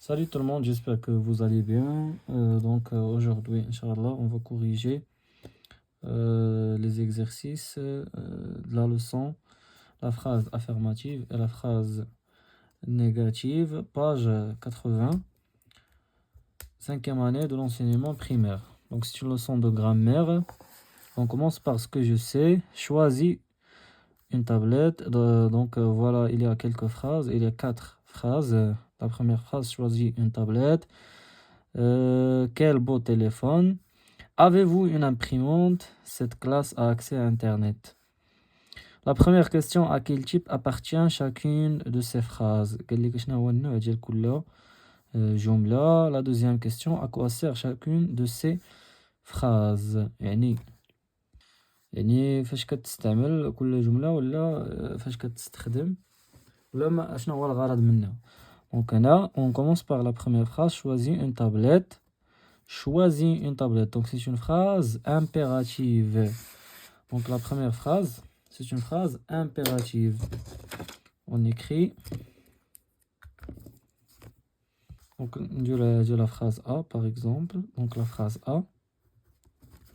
Salut tout le monde, j'espère que vous allez bien. Aujourd'hui, Inch'Allah, on va corriger les exercices de la leçon, la phrase affirmative et la phrase négative, page 80, cinquième année de l'enseignement primaire. Donc c'est une leçon de grammaire. On commence par ce que je sais. Choisis une tablette. Voilà, il y a quelques phrases. Il y a 4 phrases. La première phrase, choisis une tablette. Quel beau téléphone. Avez-vous une imprimante? Cette classe a accès à Internet. La première question, à quel type appartient chacune de ces phrases? قال لك شنو هو النوع ديال كل جملة. La deuxième question, à quoi sert chacune de ces phrases؟ يعني فاش كتستعمل كل جملة ولا فاش كتستخدم ولا شنو هو الغرض منها. Donc là, on commence par la première phrase, choisis une tablette. Choisis une tablette. Donc c'est une phrase impérative. Donc la première phrase, c'est une phrase impérative. On écrit. Donc de la phrase A par exemple. Donc la phrase A.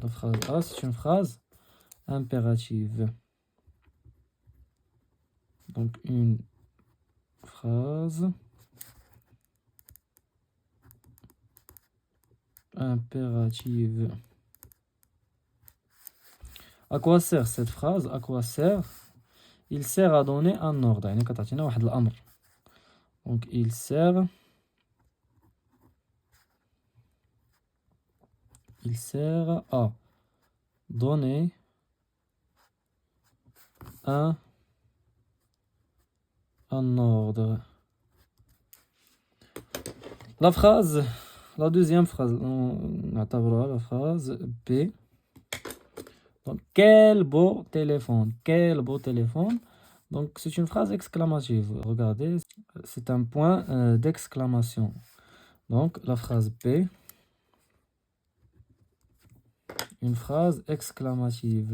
La phrase A, c'est une phrase impérative. Donc une phrase impérative. À quoi sert cette phrase? À quoi sert? Il sert à donner un ordre. يعني كتعطينا واحد الأمر. Donc il sert à donner un ordre. La phrase, la deuxième phrase, on attendra la phrase B. Donc, quel beau téléphone, quel beau téléphone. Donc, c'est une phrase exclamative. Regardez, c'est un point d'exclamation. Donc, la phrase B, une phrase exclamative.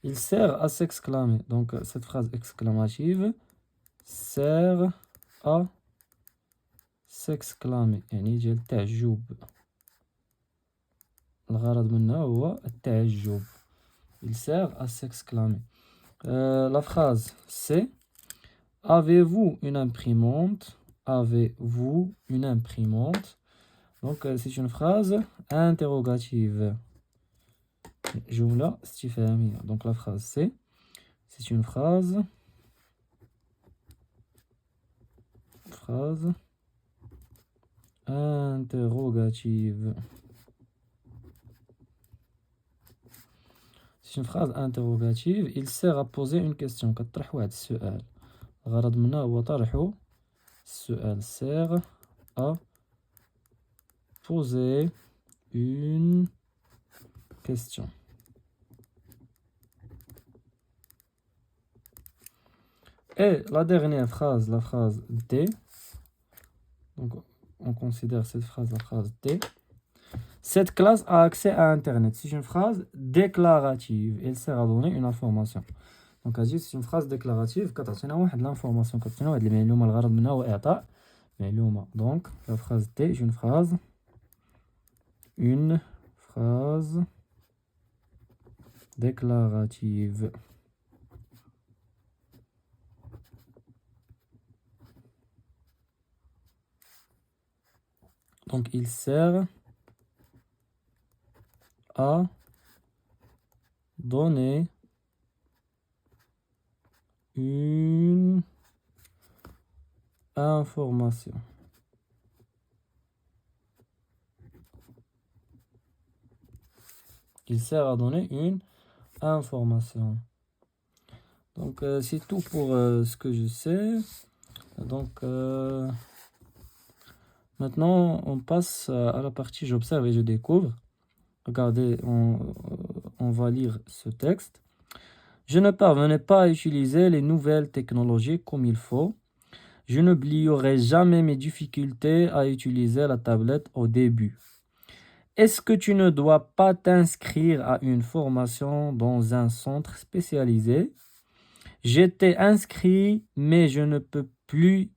Il sert à s'exclamer. Donc, cette phrase exclamative sert à s'exclamer. يعني ديال التعجب. الغرض منها هو التعجب. Il sert à s'exclamer. La phrase C. Avez-vous une imprimante? Avez-vous une imprimante? Donc, c'est une phrase interrogative. جملة استفهامية. Donc, la phrase C, c'est une phrase interrogative. C'est une phrase interrogative. Il sert à poser une question. كطرح واحد السؤال. الغرض منها هو طرح السؤال. Sert à poser une question. Et la dernière phrase, la phrase D. Donc, on considère cette phrase, la phrase D. Cette classe a accès à Internet. C'est une phrase déclarative. Elle sert à donner une information. Donc, c'est une phrase déclarative. كتعطينا واحد l'information. كتعطينا واحد المعلومة. الغرض منها هو إعطاء معلومة. Donc, la phrase D est une phrase déclarative. Donc, il sert à donner une information. Il sert à donner une information. Donc, c'est tout pour ce que je sais. Donc, maintenant, on passe à la partie j'observe et je découvre. Regardez, on va lire ce texte. Je ne parvenais pas à utiliser les nouvelles technologies comme il faut. Je n'oublierai jamais mes difficultés à utiliser la tablette au début. Est-ce que tu ne dois pas t'inscrire à une formation dans un centre spécialisé? J'étais inscrit, mais je ne peux plus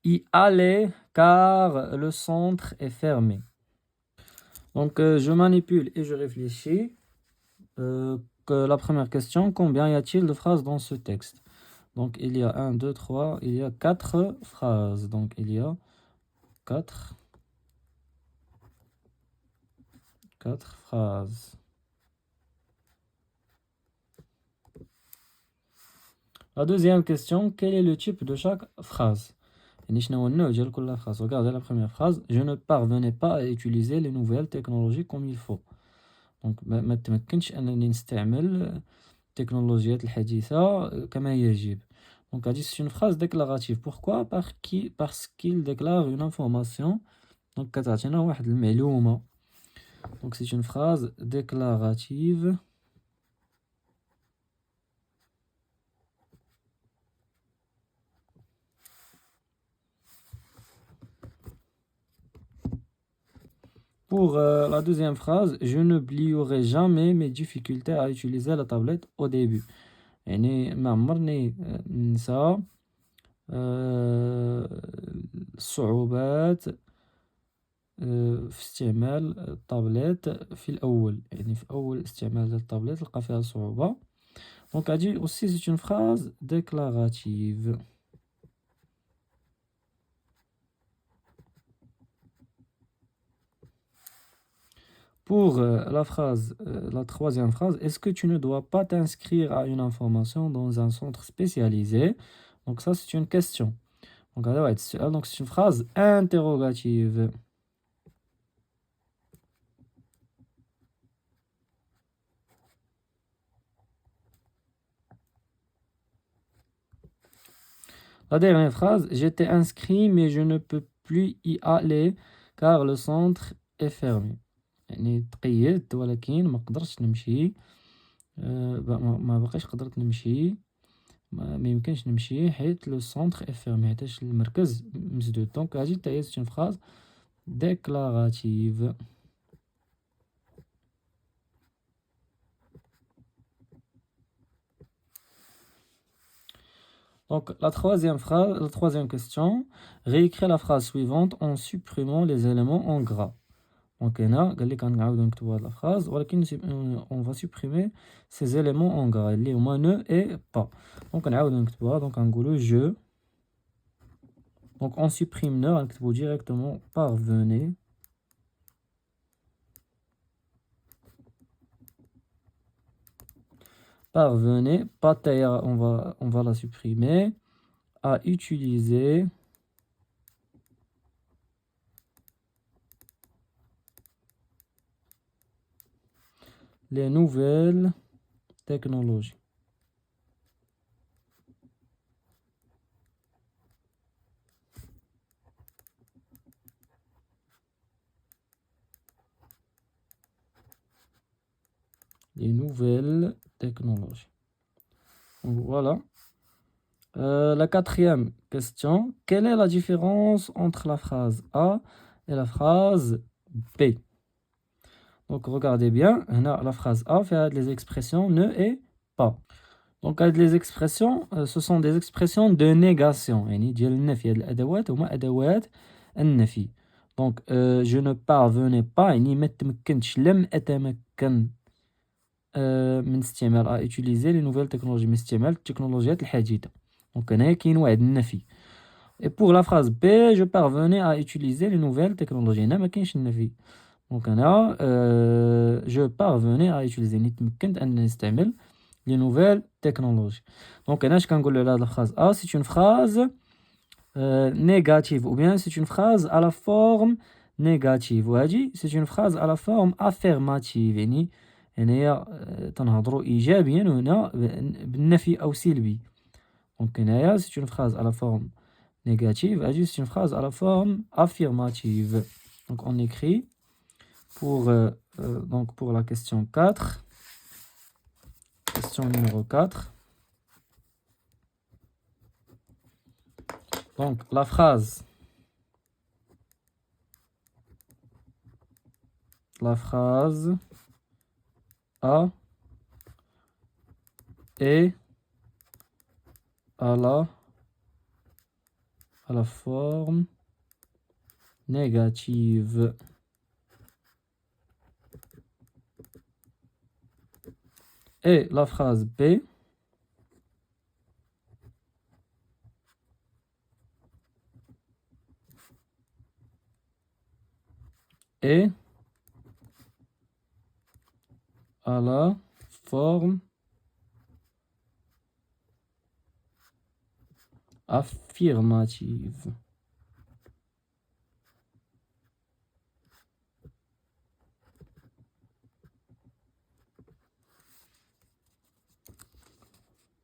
y aller car le centre est fermé. Donc, je manipule et je réfléchis. La première question, combien y a-t-il de phrases dans ce texte? Donc, il y a 1, 2, 3, il y a 4 phrases. Donc, il y a 4 phrases. La deuxième question, quel est le type de chaque phrase? Regardez la première phrase. Je ne parvenais pas à utiliser les nouvelles technologies comme il faut. Donc, ما تمكنش أنني نستعمل التكنولوجيات الحديثة كما يجب. Donc, c'est une phrase déclarative. Pourquoi? Parce qu'il déclare une information. Donc, كتعطينا واحد المعلومة. Donc, c'est une phrase déclarative. Pour la deuxième phrase, je n'oublierai jamais mes difficultés à utiliser la tablette au début. يعني ما عمرني ننسى الصعوبات في استعمال التابلت في الأول. يعني في أول استعمال التابلت لقى فيها صعوبة. Donc هادي aussi c'est une phrase déclarative. Pour la troisième phrase, est-ce que tu ne dois pas t'inscrire à une information dans un centre spécialisé? Donc ça, c'est une question. Donc c'est une phrase interrogative. La dernière phrase, j'étais inscrit mais je ne peux plus y aller car le centre est fermé. يعني تقيدت ولكن ما قدرتش نمشي. ما بقيتش قدرت نمشي. ما يمكنش نمشي حيت لو سونتر اي فيرمي حيتاش المركز مسدود. دونك هادي حتى هي سي اون فراز déclarative. Donc la troisième question, réécrire la phrase suivante en supprimant les éléments en gras. Donc قال لك غنعاودو نكتبو هاد la phrase ولكن on va supprimer ces éléments en gras اللي هما ne et pas. Donc نعاودو نكتبوها. Donc غنقولو je. Donc on supprime ne, غنكتبو directement parvenez. Parvenez, pas taire, on va la supprimer. À utiliser les nouvelles technologies. Les nouvelles technologies. Donc, voilà. La quatrième question. Quelle est la différence entre la phrase A et la phrase B? Donc, regardez bien. La phrase A fait les expressions ne et pas. Donc, les expressions, ce sont des expressions de négation. يعني ديال النفي. هاد الأدوات هما أدوات النفي. Donc, je ne parvenais pas. يعني ما تمكنتش. لم أتمكن من استعمال à utiliser les nouvelles technologies. من استعمال التكنولوجيات الحديثة. Donc, هنايا كاين واحد النفي. Et pour la phrase B, je parvenais à utiliser les nouvelles technologies. هنا ما كاينش النفي. Donc, هنا je parvenais à utiliser. يعني تمكنت أن نستعمل les nouvelles technologies. Donc, هنا اش كنقولوا على هاد الفراز A, c'est une phrase négative ou bien c'est une phrase à la forme négative. وهادي c'est une phrase à la forme affirmative. يعني هنايا تنهضروا إيجابيا وهنا بالنفي أو سلبي. Donc, هنايا c'est une phrase à la forme négative. هادي c'est une phrase à la forme affirmative. Donc, on écrit donc pour la question 4. Question numéro 4. Donc, la phrase A est à la forme négative. Et la phrase B est à la forme affirmative.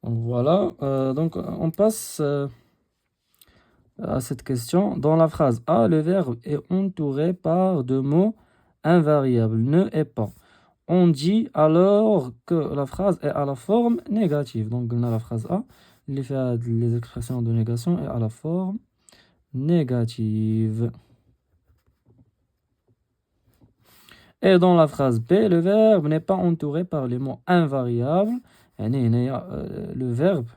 Donc voilà, donc on passe à cette question. Dans la phrase A, le verbe est entouré par deux mots invariables, ne et pas. On dit alors que la phrase est à la forme négative. Donc on a la phrase A, il fait les expressions de négation et à la forme négative. Et dans la phrase B, le verbe n'est pas entouré par les mots invariables. Le verbe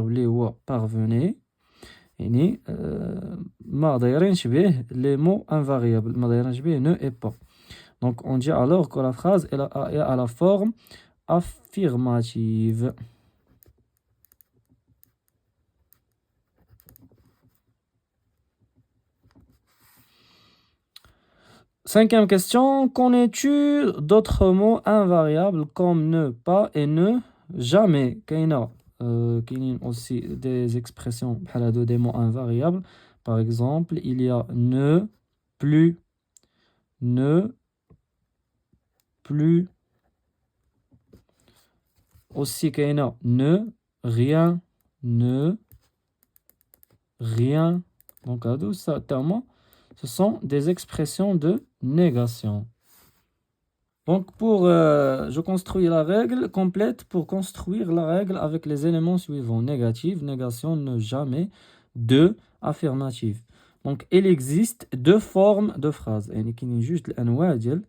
les هو parvenez. ما دايرينش به les mots invariables. ما دايرينش به ne et pas. Donc on dit alors que la phrase est à la forme affirmative. Cinquième question, connais-tu d'autres mots invariables comme ne pas et ne jamais? كاينين aussi des expressions des mots invariables. Par exemple, il y a ne, plus, ne, plus. Aussi كاينة ne, rien, ne, rien. Donc ce sont des expressions de négation. Donc je construis la règle complète pour construire la règle avec les éléments suivants. Négative, négation, ne jamais, de, affirmative. Donc il existe deux formes de phrases. يعني كاينين جوج الأنواع ديال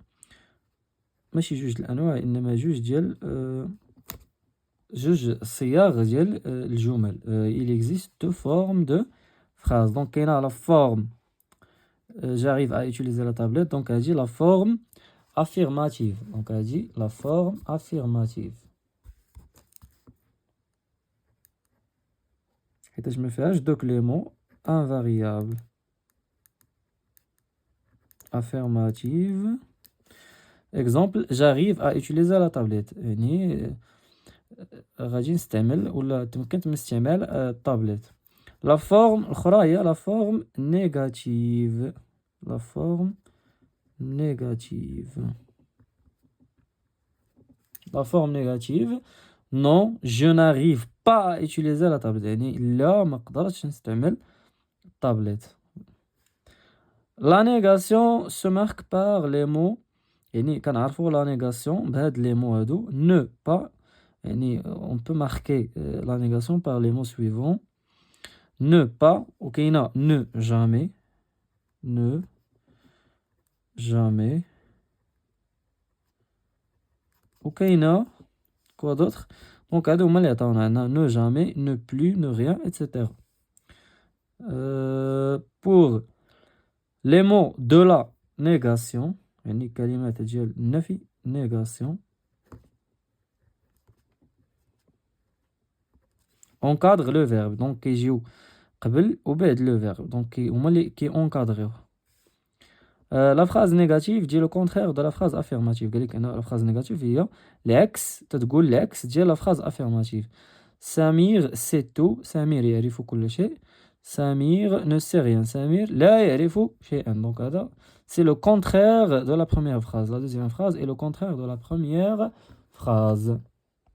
ماشي جوج الأنواع إنما جوج صياغ ديال الجمل. Il existe deux formes de phrases. Donc كاينة la forme j'arrive à utiliser la tablette. Donc elle dit la forme affirmative. Donc elle dit la forme affirmative. Et je me fais deux cléments invariables. Affirmative. Exemple, j'arrive à utiliser la tablette. يعني غادي نستعمل ولا تمكنت من استعمال التابلت. La forme الأخرى هي la forme négative. La forme négative. La forme négative. Non, je n'arrive pas à utiliser la tablette. يعني لا ما قدرتش نستعمل tablette. La négation se marque par les mots يعني كنعرفوا la négation بهاد les mots هادو ne pas يعني on peut marquer la négation par les mots suivants. Ne pas, وكاينة ne jamais, ne jamais. وكاينة quoi d'autre? Donc هادو هما اللي عطاونا عندنا ne jamais, ne plus, ne rien, etc. Pour les mots de la négation يعني كلمات ديال النفي négation encadre le verbe. Donc كيجيو قبل وبعد le verbe. Donc هما اللي كيونكادريوه. La phrase négative dit le contraire de la phrase affirmative. قال لك أن la phrase négative هي العكس تتقول العكس ديال la phrase affirmative. سمير sait tout. سمير يعرف كل شيء. سمير ne sait rien. سمير لا يعرف شيئا. Donc هذا c'est le contraire de la première phrase. La deuxième phrase est le contraire de la première phrase.